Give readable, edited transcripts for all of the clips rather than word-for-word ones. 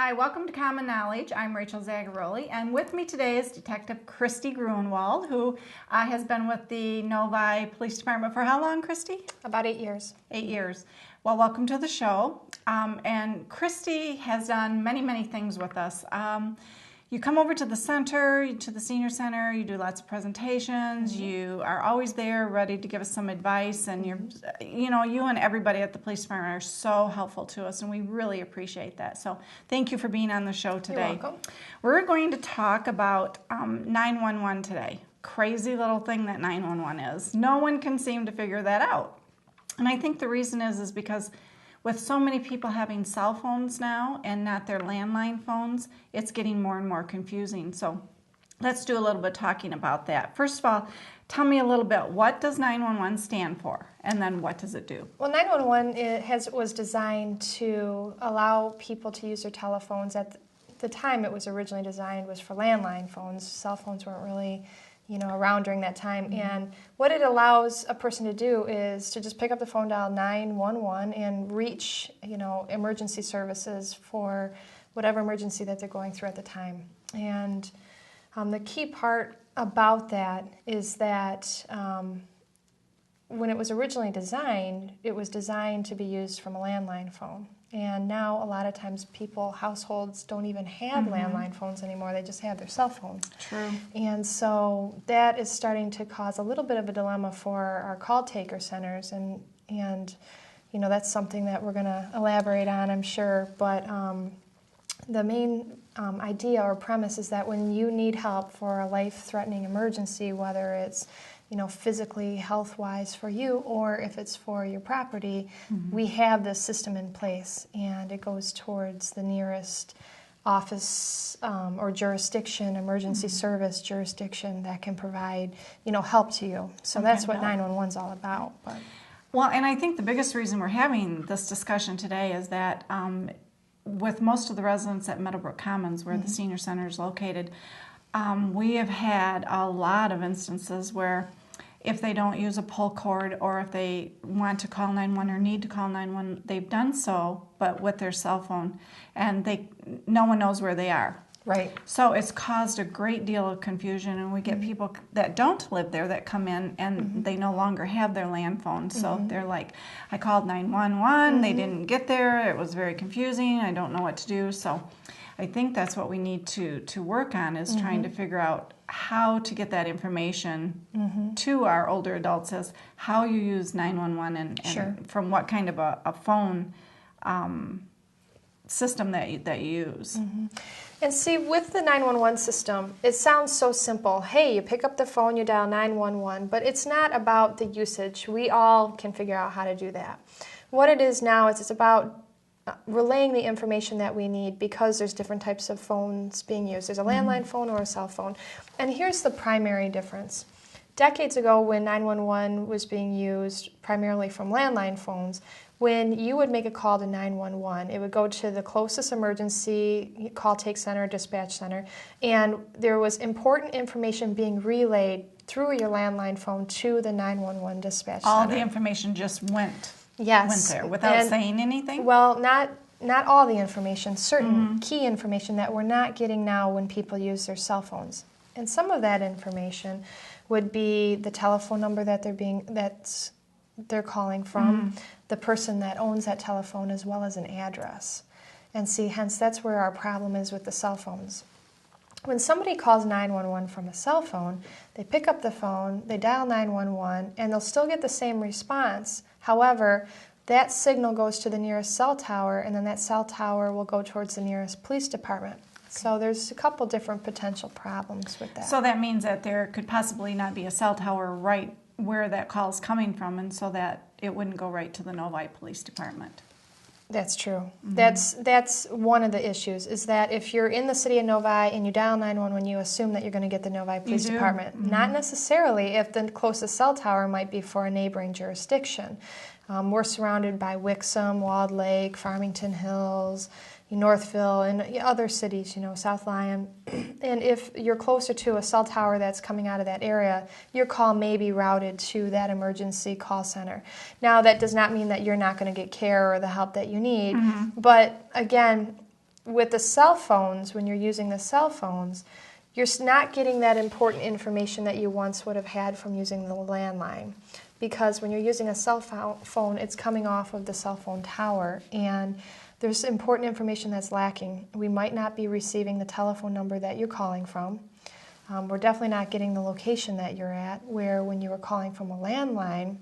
Hi, welcome to Common Knowledge. I'm Rachel Zagaroli, and with me today is Detective Kristie Gruenwald, who has been with the Novi Police Department for how long, Kristie? About 8 years. 8 years. Well, welcome to the show. And Kristie has done many things with us. You come over to the center, to the senior center, you do lots of presentations, you are always there ready to give us some advice, and you and everybody at the police department are so helpful to us, and we really appreciate that. So thank you for being on the show today. You're welcome. We're going to talk about 911 today. Crazy little thing that 911 is. No one can seem to figure that out. And I think the reason is because with so many people having cell phones now and not their landline phones, it's getting more and more confusing. So let's do a little bit talking about that. First of all, tell me a little bit, what does 911 stand for? And then what does it do? Well, 911 was designed to allow people to use their telephones. At the time it was originally designed was for landline phones. Cell phones weren't really around during that time. And what it allows a person to do is to just pick up the phone, dial 911, and reach, emergency services for whatever emergency that they're going through at the time. And the key part about that is that when it was originally designed, it was designed to be used from a landline phone. And now a lot of times households don't even have landline phones anymore. They just have their cell phones. True. And so that is starting to cause a little bit of a dilemma for our call taker centers. And that's something that we're going to elaborate on, I'm sure. But the main idea or premise is that when you need help for a life-threatening emergency, whether it's physically, health-wise for you, or if it's for your property, we have this system in place, and it goes towards the nearest office or jurisdiction, emergency service jurisdiction that can provide, help to you. So that's what 911 is all about. But. Well, and I think the biggest reason we're having this discussion today is that with most of the residents at Meadowbrook Commons, where the senior center is located, we have had a lot of instances where if they don't use a pull cord, or if they want to call 911 or need to call 911, they've done so, but with their cell phone, and no one knows where they are. Right. So it's caused a great deal of confusion, and we get people that don't live there that come in, and they no longer have their land phone. So they're like, I called 911, they didn't get there, it was very confusing, I don't know what to do. So I think that's what we need to work on, is trying to figure out how to get that information to our older adults, as how you use 911 and from what kind of a phone system that you use. And see, with the 911 system, it sounds so simple. Hey, you pick up the phone, you dial 911, but it's not about the usage. We all can figure out how to do that. What it is now is it's about relaying the information that we need, because there's different types of phones being used. There's a landline phone or a cell phone. And here's the primary difference. Decades ago, when 911 was being used primarily from landline phones, when you would make a call to 911, it would go to the closest emergency call take center, dispatch center, and there was important information being relayed through your landline phone to the 911 dispatch center. All the information just went there without saying anything? Well, not all the information, certain key information that we're not getting now when people use their cell phones. And some of that information would be the telephone number that they're calling from, the person that owns that telephone, as well as an address. And see, hence that's where our problem is with the cell phones. When somebody calls 911 from a cell phone, they pick up the phone, they dial 911, and they'll still get the same response. However, that signal goes to the nearest cell tower, and then that cell tower will go towards the nearest police department. So there's a couple different potential problems with that. So that means that there could possibly not be a cell tower right where that call is coming from, and so that it wouldn't go right to the Novi Police Department. That's true. That's one of the issues, is that if you're in the City of Novi and you dial 911, you assume that you're going to get the Novi Police Department. Not necessarily, if the closest cell tower might be for a neighboring jurisdiction. We're surrounded by Wixom, Walled Lake, Farmington Hills, Northville, and other cities, South Lyon. And if you're closer to a cell tower that's coming out of that area, your call may be routed to that emergency call center. Now, that does not mean that you're not going to get care or the help that you need. But again, with the cell phones, when you're using the cell phones, you're not getting that important information that you once would have had from using the landline. Because when you're using a cell phone, it's coming off of the cell phone tower, and there's important information that's lacking. We might not be receiving the telephone number that you're calling from. We're definitely not getting the location that you're at, where when you were calling from a landline,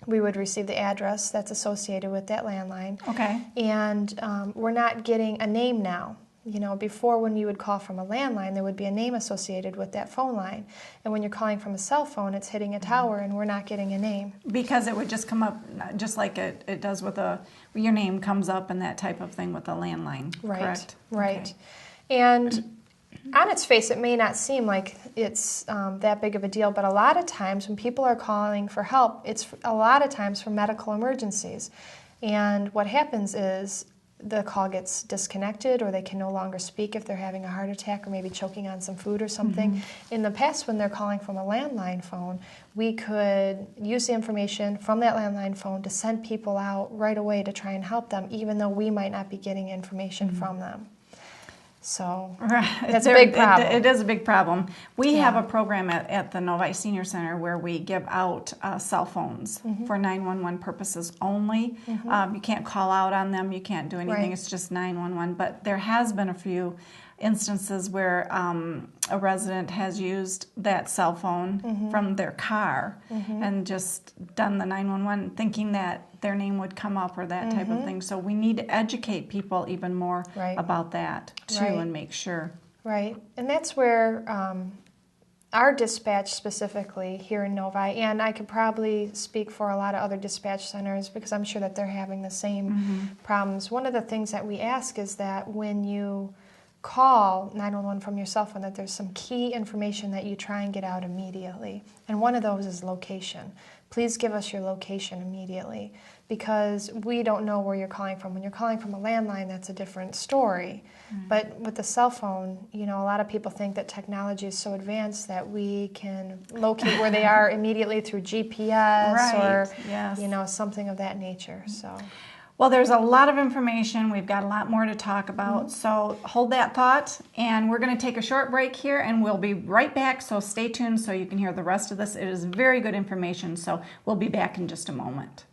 we would receive the address that's associated with that landline. Okay. And we're not getting a name now. You know, before when you would call from a landline, there would be a name associated with that phone line. And when you're calling from a cell phone, it's hitting a tower and we're not getting a name. Because it would just come up just like it does with your name comes up and that type of thing with a landline, Right, correct? right. Okay. And on its face, it may not seem like it's that big of a deal, but a lot of times when people are calling for help, it's a lot of times for medical emergencies. And what happens is the call gets disconnected, or they can no longer speak if they're having a heart attack or maybe choking on some food or something. Mm-hmm. In the past, when they're calling from a landline phone, we could use the information from that landline phone to send people out right away to try and help them, even though we might not be getting information from them. So that's a big problem. It is a big problem. We have a program at the Novi Senior Center where we give out cell phones for 911 purposes only. You can't call out on them. You can't do anything. Right. It's just 911. But there has been a few instances where a resident has used that cell phone from their car and just done the 911 thinking that their name would come up or that type of thing. So we need to educate people even more about that too and make sure. Right. And that's where our dispatch specifically here in Novi, and I could probably speak for a lot of other dispatch centers because I'm sure that they're having the same problems. One of the things that we ask is that when you call 911 from your cell phone, that there's some key information that you try and get out immediately. And one of those is location. Please give us your location immediately, because we don't know where you're calling from. When you're calling from a landline, that's a different story. But with the cell phone, you know, a lot of people think that technology is so advanced that we can locate where they are immediately through GPS or you know, something of that nature. So. Well, there's a lot of information. We've got a lot more to talk about. So hold that thought, and we're going to take a short break here, and we'll be right back. So stay tuned so you can hear the rest of this. It is very good information, so we'll be back in just a moment.